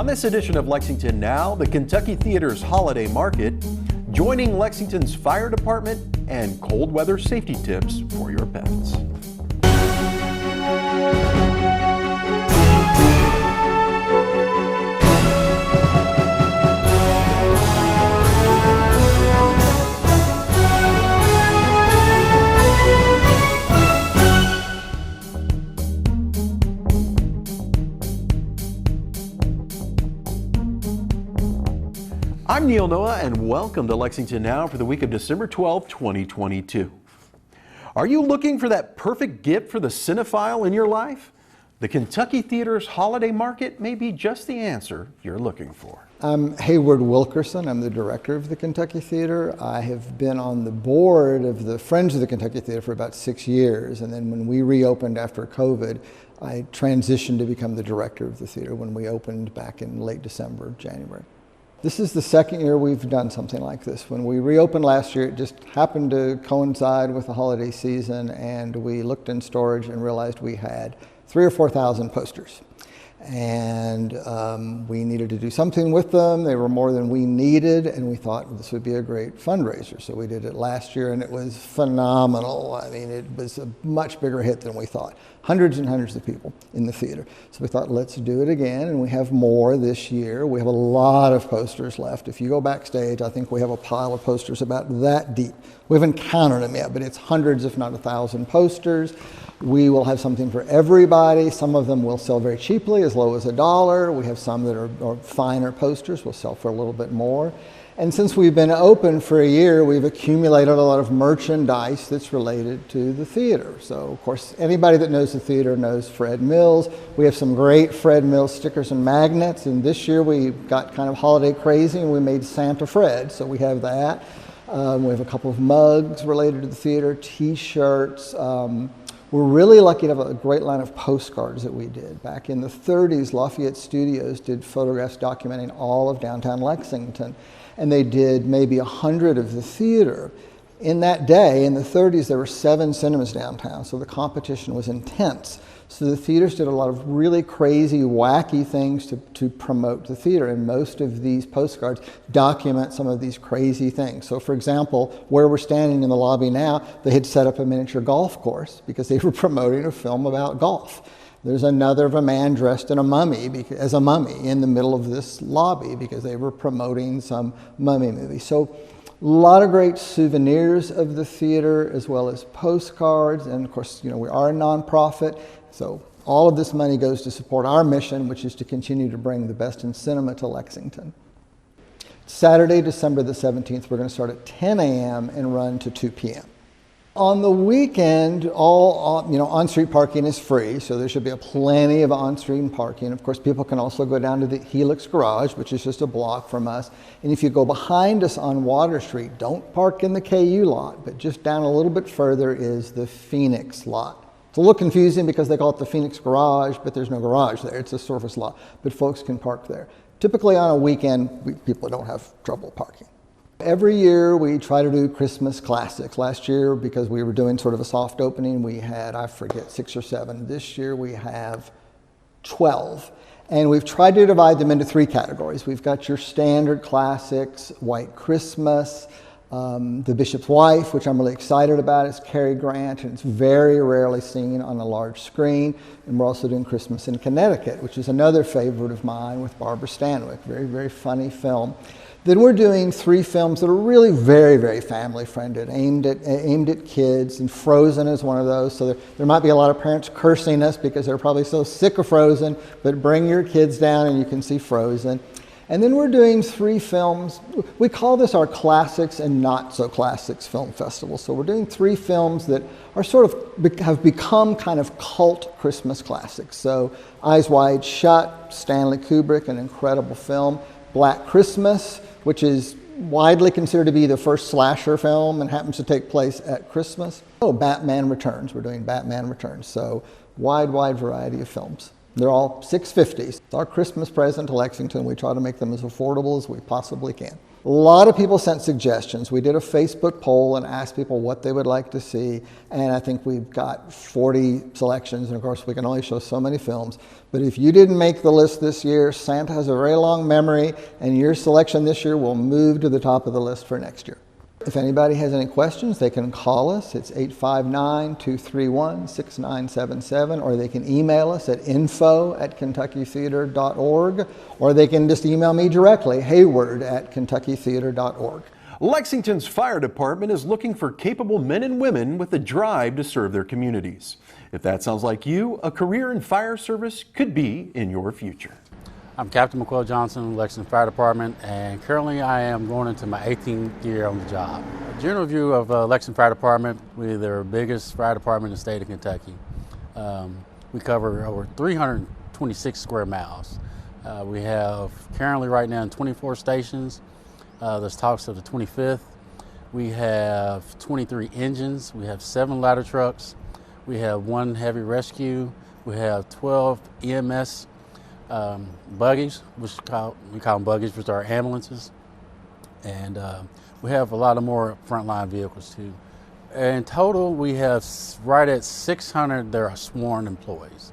On this edition of Lexington Now, the Kentucky Theater's holiday market, joining Lexington's fire department, and cold weather safety tips for your pets. I'm Neil Noah, and welcome to Lexington Now for the week of December 12, 2022. Are you looking for that perfect gift for the cinephile in your life? The Kentucky Theater's holiday market may be just the answer you're looking for. I'm Hayward Wilkerson. I'm the director of the Kentucky Theater. I have been on the board of the Friends of the Kentucky Theater for about 6 years, and then when we reopened after COVID, I transitioned to become the director of the theater when we opened back in late December, January. This is the second year we've done something like this. When we reopened last year, it just happened to coincide with the holiday season, and we looked in storage and realized we had 3,000 or 4,000 posters. And we needed to do something with them. They were more than we needed, and we thought this would be a great fundraiser. So we did it last year, and it was phenomenal. I mean, it was a much bigger hit than we thought. Hundreds and hundreds of people in the theater. So we thought, let's do it again, and we have more this year. We have a lot of posters left. If you go backstage, I think we have a pile of posters about that deep. We haven't counted them yet, but it's hundreds, if not 1,000 posters. We will have something for everybody. Some of them will sell very cheaply, as low as $1. We have some that are finer posters, will sell for a little bit more. And since we've been open for a year, we've accumulated a lot of merchandise that's related to the theater. So, of course, anybody that knows the theater knows Fred Mills. We have some great Fred Mills stickers and magnets, and this year we got kind of holiday crazy and we made Santa Fred, so we have that. We have a couple of mugs related to the theater, t-shirts. We're really lucky to have a great line of postcards that we did. Back in the 30s, Lafayette Studios did photographs documenting all of downtown Lexington, and they did maybe 100 of the theater. In that day, in the 30s, there were 7 cinemas downtown, so the competition was intense. So the theaters did a lot of really crazy, wacky things to promote the theater, and most of these postcards document some of these crazy things. So for example, where we're standing in the lobby now, they had set up a miniature golf course because they were promoting a film about golf. There's another of a man dressed in a mummy, as a mummy, in the middle of this lobby because they were promoting some mummy movie. So a lot of great souvenirs of the theater, as well as postcards, and of course, you know, we are a nonprofit, so all of this money goes to support our mission, which is to continue to bring the best in cinema to Lexington. Saturday, December the 17th, we're going to start at 10 a.m. and run to 2 p.m. On the weekend, on-street parking is free, so there should be plenty of on-street parking. Of course, people can also go down to the Helix Garage, which is just a block from us. And if you go behind us on Water Street, don't park in the KU lot, but just down a little bit further is the Phoenix lot. It's a little confusing because they call it the Phoenix Garage, but there's no garage there. It's a surface lot, but folks can park there. Typically on a weekend, people don't have trouble parking. Every year we try to do Christmas classics. Last year, because we were doing sort of a soft opening, we had, 6 or 7. This year we have 12. And we've tried to divide them into 3 categories. We've got your standard classics, White Christmas, The Bishop's Wife, which I'm really excited about. It's Cary Grant, and it's very rarely seen on a large screen. And we're also doing Christmas in Connecticut, which is another favorite of mine with Barbara Stanwyck. Very, very funny film. Then we're doing 3 films that are really very, very family-friendly, aimed at kids, and Frozen is one of those. So there might be a lot of parents cursing us because they're probably so sick of Frozen, but bring your kids down and you can see Frozen. And then we're doing 3 films. We call this our Classics and Not So Classics Film Festival. So we're doing 3 films that are have become kind of cult Christmas classics. So Eyes Wide Shut, Stanley Kubrick, an incredible film. Black Christmas, which is widely considered to be the first slasher film and happens to take place at Christmas. Batman Returns. We're doing Batman Returns. So wide variety of films. They're all $6.50. It's our Christmas present to Lexington. We try to make them as affordable as we possibly can. A lot of people sent suggestions. We did a Facebook poll and asked people what they would like to see, and I think we've got 40 selections, and of course we can only show so many films. But if you didn't make the list this year, Santa has a very long memory, and your selection this year will move to the top of the list for next year. If anybody has any questions, they can call us. It's 859-231-6977, or they can email us at info@kentuckytheater.org, or they can just email me directly, hayward@kentuckytheater.org. Lexington's fire department is looking for capable men and women with a drive to serve their communities. If that sounds like you, a career in fire service could be in your future. I'm Captain McQuell Johnson, Lexington Fire Department, and currently I am going into my 18th year on the job. A general view of Lexington Fire Department, we're the biggest fire department in the state of Kentucky. We cover over 326 square miles. We have currently right now 24 stations. There's talks of the 25th. We have 23 engines. We have 7 ladder trucks. We have 1 heavy rescue. We have 12 EMS buggies, which we call them buggies, which are ambulances, and we have a lot of more frontline vehicles too. In total, we have right at 600 that are sworn employees.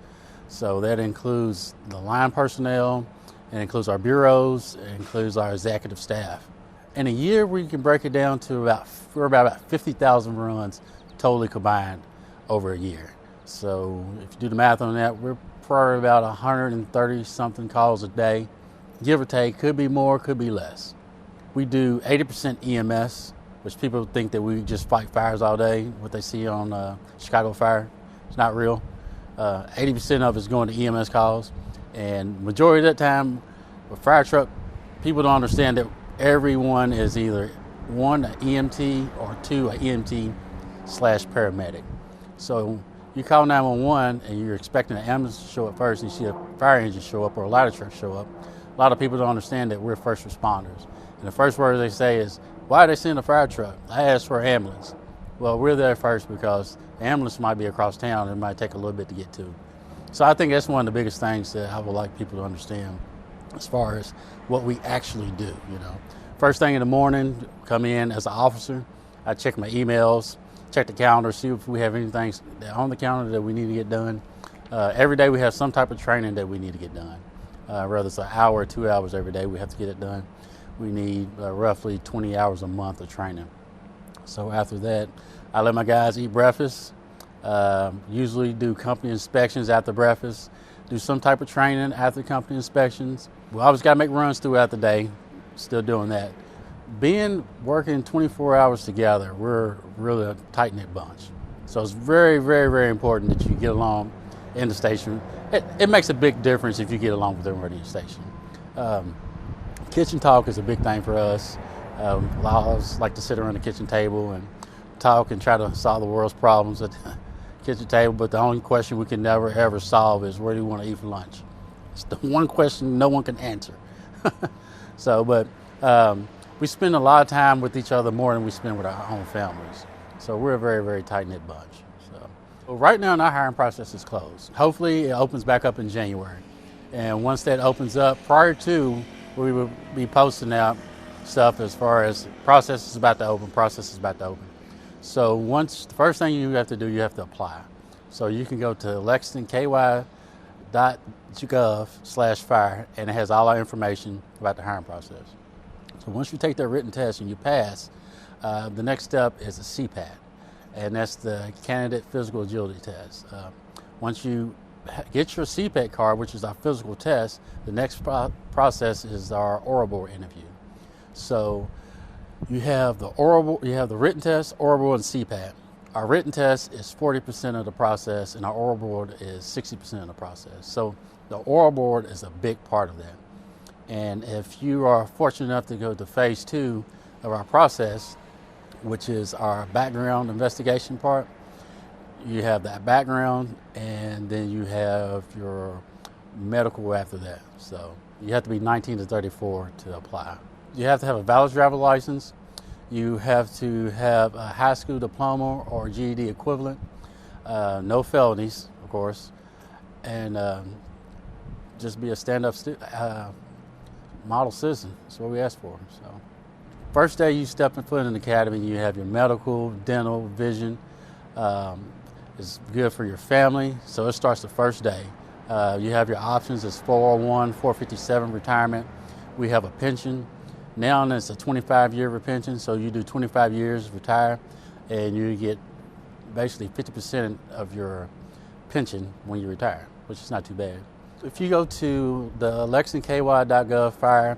So that includes the line personnel, it includes our bureaus, it includes our executive staff. In a year, we can break it down to about 50,000 runs totally combined over a year. So if you do the math on that, we're probably about 130 something calls a day, give or take. Could be more, could be less. We do 80% EMS, which people think that we just fight fires all day, what they see on Chicago Fire. It's not real. 80% of it's going to EMS calls, and majority of that time with fire truck, people don't understand that everyone is either 1, an EMT, or 2, an EMT/paramedic. So you call 911 and you're expecting an ambulance to show up first, and you see a fire engine show up or a ladder truck show up. A lot of people don't understand that we're first responders. And the first word they say is, why are they sending a fire truck? I asked for an ambulance. Well, we're there first because the ambulance might be across town and it might take a little bit to get to. So I think that's one of the biggest things that I would like people to understand as far as what we actually do. First thing in the morning, come in as an officer, I check my emails, check the calendar, see if we have anything on the calendar that we need to get done. Every day we have some type of training that we need to get done. Whether it's an hour or 2 hours every day, we have to get it done. We need roughly 20 hours a month of training. So after that, I let my guys eat breakfast, usually do company inspections after breakfast, do some type of training after company inspections. We always got to make runs throughout the day, still doing that. Working 24 hours together, we're really a tight-knit bunch. So it's very, very, very important that you get along in the station. It makes a big difference if you get along with everybody in the station. Kitchen talk is a big thing for us. A lot of us like to sit around the kitchen table and talk and try to solve the world's problems at the kitchen table, but the only question we can never, ever solve is, where do you want to eat for lunch? It's the one question no one can answer. We spend a lot of time with each other more than we spend with our own families. So we're a very, very tight-knit bunch. So right now, our hiring process is closed. Hopefully, it opens back up in January. And once that opens up, prior to, we will be posting out stuff as far as process is about to open. So the first thing you have to do, you have to apply. So you can go to lexingtonky.gov/fire, and it has all our information about the hiring process. So once you take that written test and you pass, the next step is a CPAT, and that's the Candidate Physical Agility Test. Once you get your CPAT card, which is our physical test, the next process is our oral board interview. So you have the written test, oral board, and CPAT. Our written test is 40% of the process, and our oral board is 60% of the process. So the oral board is a big part of that. And if you are fortunate enough to go to phase 2 of our process, which is our background investigation part, you have that background, and then you have your medical after that. So you have to be 19 to 34 to apply. You have to have a valid driver's license. You have to have a high school diploma or GED equivalent. No felonies, of course. And just be a stand-up model citizen. That's what we ask for. So First day you step foot in the academy, you have your medical, dental, vision. It's good for your family, so it starts the first day. You have your options as 401, 457 retirement. We have a pension. Now it's a 25-year pension, so you do 25 years, retire, and you get basically 50% of your pension when you retire, which is not too bad. If you go to the lexingtonky.gov fire,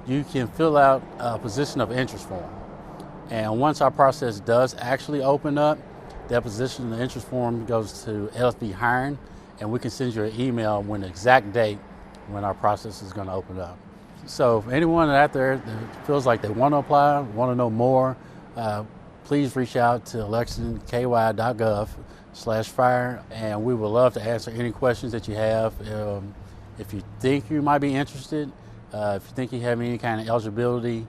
you can fill out a position of interest form. And once our process does actually open up, that position of interest form goes to LFB hiring, and we can send you an email with the exact date when our process is going to open up. So if anyone out there that feels like they want to apply, want to know more, please reach out to lexingtonky.gov/fire, and we would love to answer any questions that you have. If you think you might be interested, if you think you have any kind of eligibility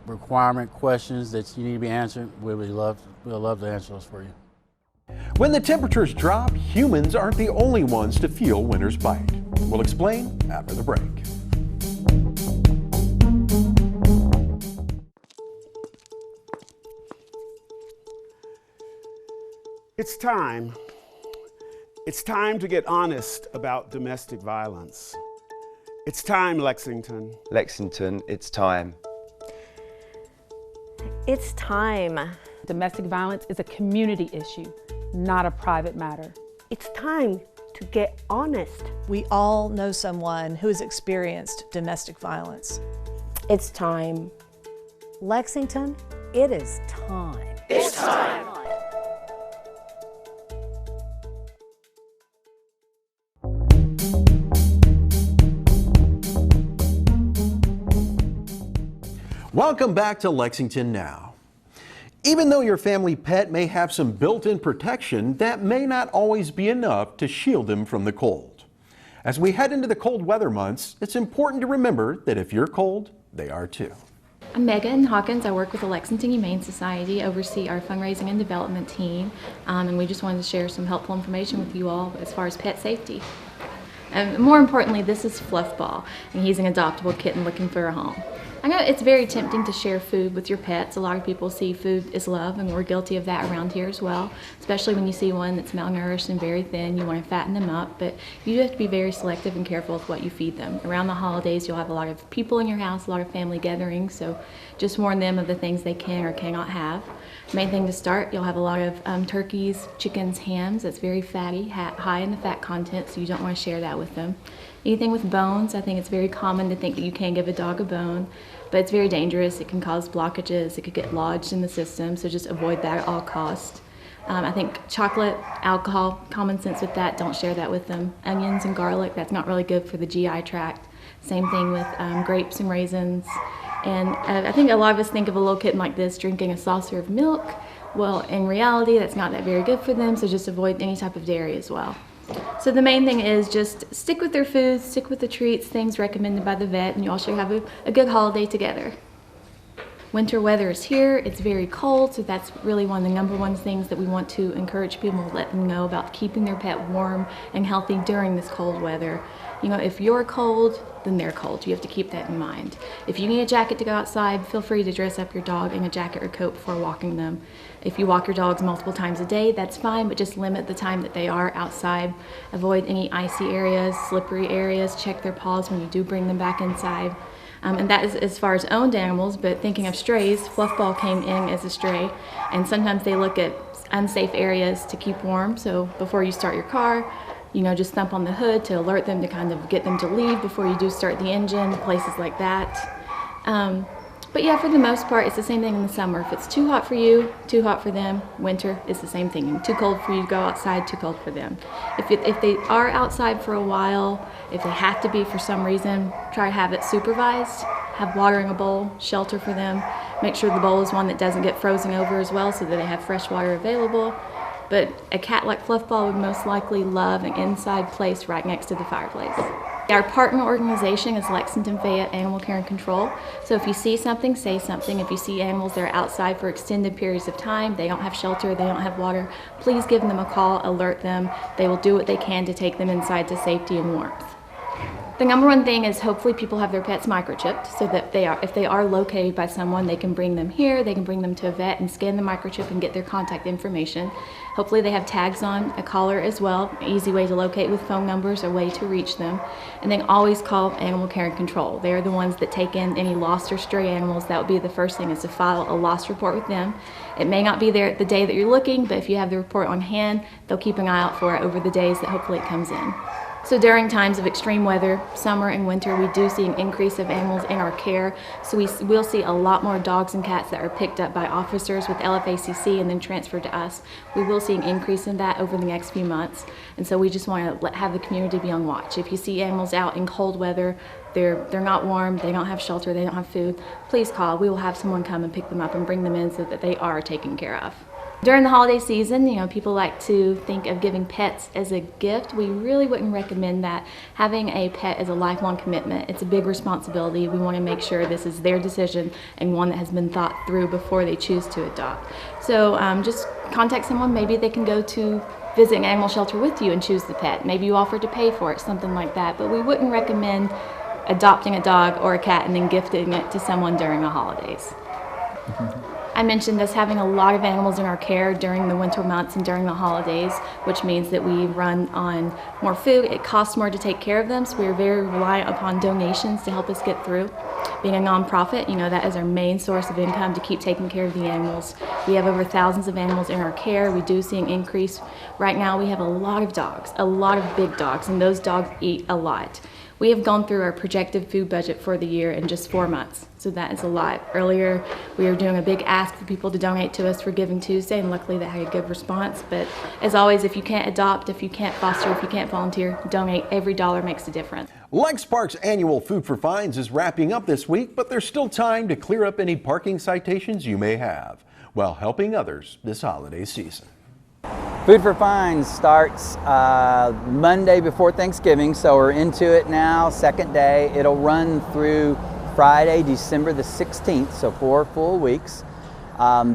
requirement questions that you need to be answered, we'll love to answer those for you. When the temperatures drop, humans aren't the only ones to feel winter's bite. We'll explain after the break. It's time. It's time to get honest about domestic violence. It's time, Lexington. Lexington, it's time. It's time. Domestic violence is a community issue, not a private matter. It's time to get honest. We all know someone who has experienced domestic violence. It's time. Lexington, it is time. It's time. Welcome back to Lexington Now. Even though your family pet may have some built-in protection, that may not always be enough to shield them from the cold. As we head into the cold weather months, it's important to remember that if you're cold, they are too. I'm Megan Hawkins. I work with the Lexington Humane Society, oversee our fundraising and development team, and we just wanted to share some helpful information with you all as far as pet safety. More importantly, this is Fluffball, and he's an adoptable kitten looking for a home. I know it's very tempting to share food with your pets. A lot of people see food is love, and we're guilty of that around here as well, especially when you see one that's malnourished and very thin. You want to fatten them up, but you do have to be very selective and careful with what you feed them. Around the holidays, you'll have a lot of people in your house, a lot of family gatherings, so just warn them of the things they can or cannot have. Main thing to start, you'll have a lot of turkeys, chickens, hams. That's very fatty, high in the fat content, so you don't want to share that with them. Anything with bones, I think it's very common to think that you can give a dog a bone, but it's very dangerous. It can cause blockages, it could get lodged in the system, so just avoid that at all costs. I think chocolate, alcohol, common sense with that, don't share that with them. Onions and garlic, that's not really good for the GI tract. Same thing with grapes and raisins. And I think a lot of us think of a little kitten like this drinking a saucer of milk. Well, in reality, that's not that very good for them, so just avoid any type of dairy as well. So the main thing is just stick with their foods, stick with the treats, things recommended by the vet, and you all should have a good holiday together. Winter weather is here, it's very cold, so that's really one of the number one things that we want to encourage people to let them know about keeping their pet warm and healthy during this cold weather. You know, if you're cold, then they're cold. You have to keep that in mind. If you need a jacket to go outside, feel free to dress up your dog in a jacket or coat before walking them. If you walk your dogs multiple times a day, that's fine, but just limit the time that they are outside. Avoid any icy areas, slippery areas. Check their paws when you do bring them back inside. And that is as far as owned animals, but thinking of strays, Fluffball came in as a stray, and sometimes they look at unsafe areas to keep warm. So before you start your car, you know, just thump on the hood to alert them, to kind of get them to leave before you do start the engine, places like that. But yeah, for the most part, it's the same thing in the summer. If it's too hot for you, too hot for them. Winter is the same thing. Too cold for you to go outside, too cold for them. If they are outside for a while, if they have to be for some reason, try to have it supervised. Have water in a bowl, shelter for them. Make sure the bowl is one that doesn't get frozen over as well, so that they have fresh water available. But a cat like Fluffball would most likely love an inside place right next to the fireplace. Our partner organization is Lexington Fayette Animal Care and Control. So if you see something, say something. If you see animals that are outside for extended periods of time, they don't have shelter, they don't have water, please give them a call, alert them. They will do what they can to take them inside to safety and warmth. The number one thing is hopefully people have their pets microchipped so that if they are located by someone, they can bring them here, they can bring them to a vet and scan the microchip and get their contact information. Hopefully they have tags on, a collar as well, an easy way to locate with phone numbers, a way to reach them. And then always call Animal Care and Control. They're the ones that take in any lost or stray animals. That would be the first thing, is to file a lost report with them. It may not be there the day that you're looking, but if you have the report on hand, they'll keep an eye out for it over the days that hopefully it comes in. So during times of extreme weather, summer and winter, we do see an increase of animals in our care. So we will see a lot more dogs and cats that are picked up by officers with LFACC and then transferred to us. We will see an increase in that over the next few months. And so we just want to have the community be on watch. If you see animals out in cold weather, they're not warm, they don't have shelter, they don't have food, please call. We will have someone come and pick them up and bring them in so that they are taken care of. During the holiday season, people like to think of giving pets as a gift. We really wouldn't recommend that. Having a pet is a lifelong commitment. It's a big responsibility. We want to make sure this is their decision and one that has been thought through before they choose to adopt. So just contact someone. Maybe they can go to visit an animal shelter with you and choose the pet. Maybe you offer to pay for it, something like that. But we wouldn't recommend adopting a dog or a cat and then gifting it to someone during the holidays. I mentioned us having a lot of animals in our care during the winter months and during the holidays, which means that we run on more food. It costs more to take care of them, so we're very reliant upon donations to help us get through. Being a nonprofit, that is our main source of income, to keep taking care of the animals. We have over thousands of animals in our care. We do see an increase. Right now we have a lot of dogs, a lot of big dogs, and those dogs eat a lot. We have gone through our projected food budget for the year in just 4 months, so that is a lot. Earlier, we were doing a big ask for people to donate to us for Giving Tuesday, and luckily that had a good response. But as always, if you can't adopt, if you can't foster, if you can't volunteer, donate. Every dollar makes a difference. Lex Park's annual Food for Fines is wrapping up this week, but there's still time to clear up any parking citations you may have while helping others this holiday season. Food for Fines starts Monday before Thanksgiving, so we're into it now, second day. It'll run through Friday, December the 16th, so 4 full weeks.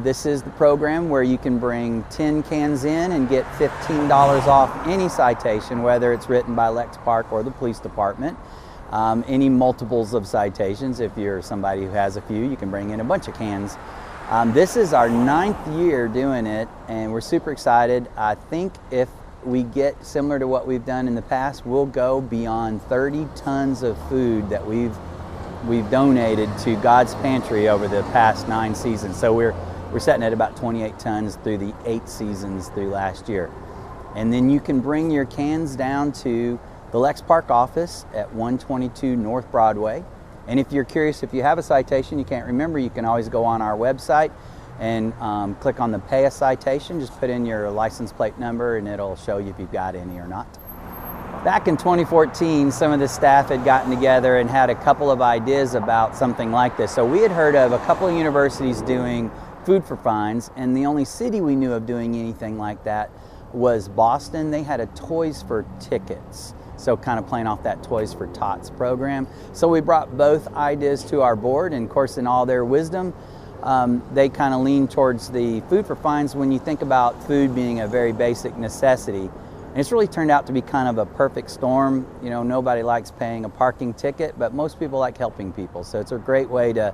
This is the program where you can bring 10 cans in and get $15 off any citation, whether it's written by Lex Park or the police department. Any multiples of citations, if you're somebody who has a few, you can bring in a bunch of cans. This is our 9th year doing it, and we're super excited. I think if we get similar to what we've done in the past, we'll go beyond 30 tons of food that we've donated to God's Pantry over the past 9 seasons. So we're sitting at about 28 tons through the 8 seasons through last year. And then you can bring your cans down to the Lex Park office at 122 North Broadway. And if you're curious, if you have a citation you can't remember, you can always go on our website and click on the Pay a Citation. Just put in your license plate number and it'll show you if you've got any or not. Back in 2014, some of the staff had gotten together and had a couple of ideas about something like this. So we had heard of a couple of universities doing Food for Fines, and the only city we knew of doing anything like that was Boston. They had a Toys for Tickets. So kind of playing off that Toys for Tots program. So we brought both ideas to our board, and of course in all their wisdom, they kind of lean towards the Food for Fines when you think about food being a very basic necessity. And it's really turned out to be kind of a perfect storm. Nobody likes paying a parking ticket, but most people like helping people. So it's a great way to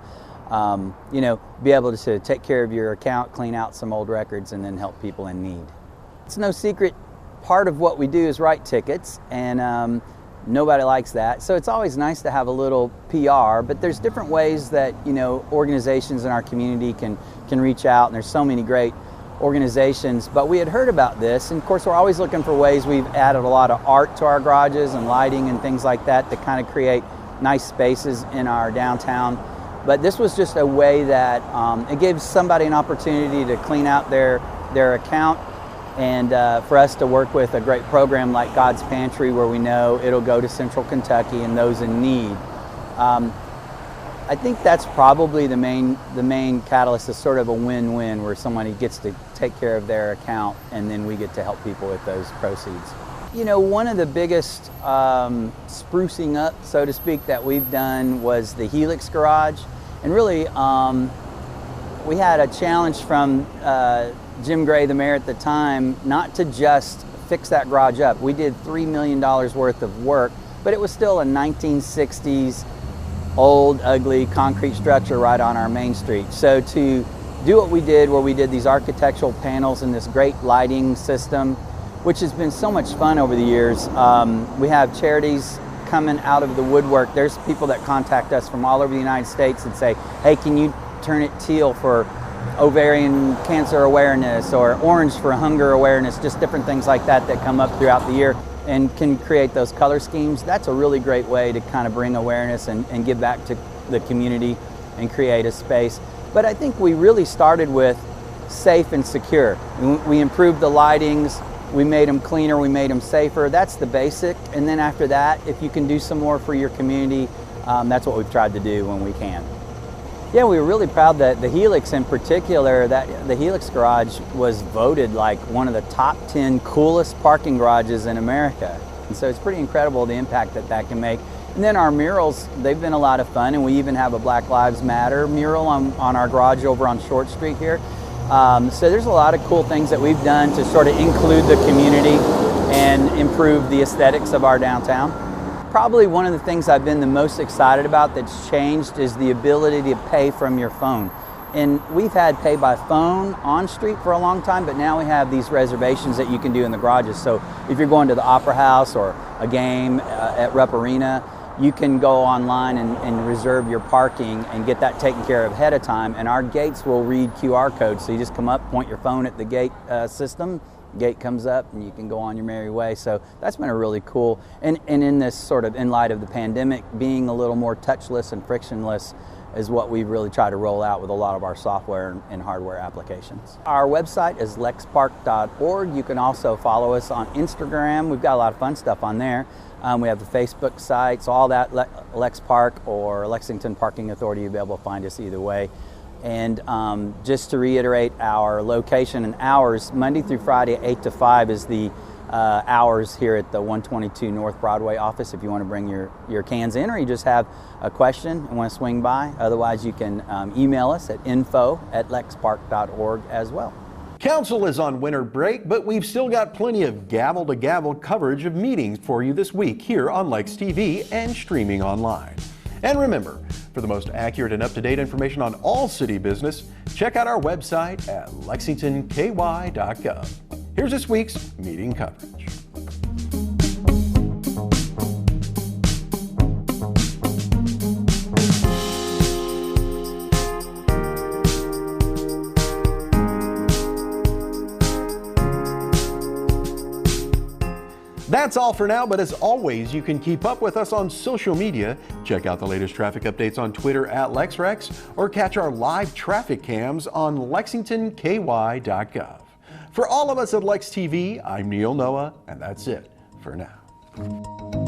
be able to take care of your account, clean out some old records, and then help people in need. It's no secret, part of what we do is write tickets, and nobody likes that. So it's always nice to have a little PR, but there's different ways that organizations in our community can reach out, and there's so many great organizations. But we had heard about this, and of course we're always looking for ways. We've added a lot of art to our garages and lighting and things like that to kind of create nice spaces in our downtown. But this was just a way that it gives somebody an opportunity to clean out their account, and for us to work with a great program like God's Pantry, where we know it'll go to Central Kentucky and those in need. I think that's probably the main catalyst, is sort of a win-win, where somebody gets to take care of their account and then we get to help people with those proceeds. One of the biggest sprucing up, so to speak, that we've done was the Helix Garage. And really, we had a challenge from Jim Gray, the mayor at the time, not to just fix that garage up. We did $3 million worth of work but it was still a 1960s old, ugly concrete structure right on our main street. So to do what we did, where we did these architectural panels and this great lighting system, which has been so much fun over the years. We have charities coming out of the woodwork. There's people that contact us from all over the United States and say, hey, can you turn it teal for ovarian cancer awareness, or orange for hunger awareness, just different things like that that come up throughout the year, and can create those color schemes. That's a really great way to kind of bring awareness and give back to the community and create a space. But I think we really started with safe and secure. We improved the lightings, we made them cleaner, we made them safer. That's the basic. And then after that, if you can do some more for your community, that's what we've tried to do when we can. Yeah, we were really proud that the Helix in particular, that the Helix garage was voted like one of the top 10 coolest parking garages in America. And so it's pretty incredible the impact that that can make. And then our murals, they've been a lot of fun, and we even have a Black Lives Matter mural on our garage over on Short Street here. So there's a lot of cool things that we've done to sort of include the community and improve the aesthetics of our downtown. Probably one of the things I've been the most excited about that's changed is the ability to pay from your phone. And we've had pay by phone on street for a long time, but now we have these reservations that you can do in the garages. So if you're going to the Opera House or a game at Rupp Arena, you can go online and reserve your parking and get that taken care of ahead of time. And our gates will read QR codes. So you just come up, point your phone at the gate system, gate comes up, and you can go on your merry way. So that's been a really cool, and in this sort of, in light of the pandemic, being a little more touchless and frictionless is what we really try to roll out with a lot of our software and hardware applications. Our website is lexpark.org. You can also follow us on Instagram. We've got a lot of fun stuff on there. We have the Facebook site, so all that, Lex Park or Lexington Parking Authority, you'll be able to find us either way. And just to reiterate our location and hours, Monday through Friday, 8 to 5 is the hours here at the 122 North Broadway office if you want to bring your cans in, or you just have a question and want to swing by. Otherwise, you can email us at info@lexpark.org as well. Council is on winter break, but we've still got plenty of gavel-to-gavel coverage of meetings for you this week here on Lex TV and streaming online. And remember, for the most accurate and up-to-date information on all city business, check out our website at lexingtonky.gov. Here's this week's meeting coverage. That's all for now, but as always, you can keep up with us on social media. Check out the latest traffic updates on Twitter at LexRex, or catch our live traffic cams on lexingtonky.gov. For all of us at Lex TV, I'm Neil Noah, and that's it for now.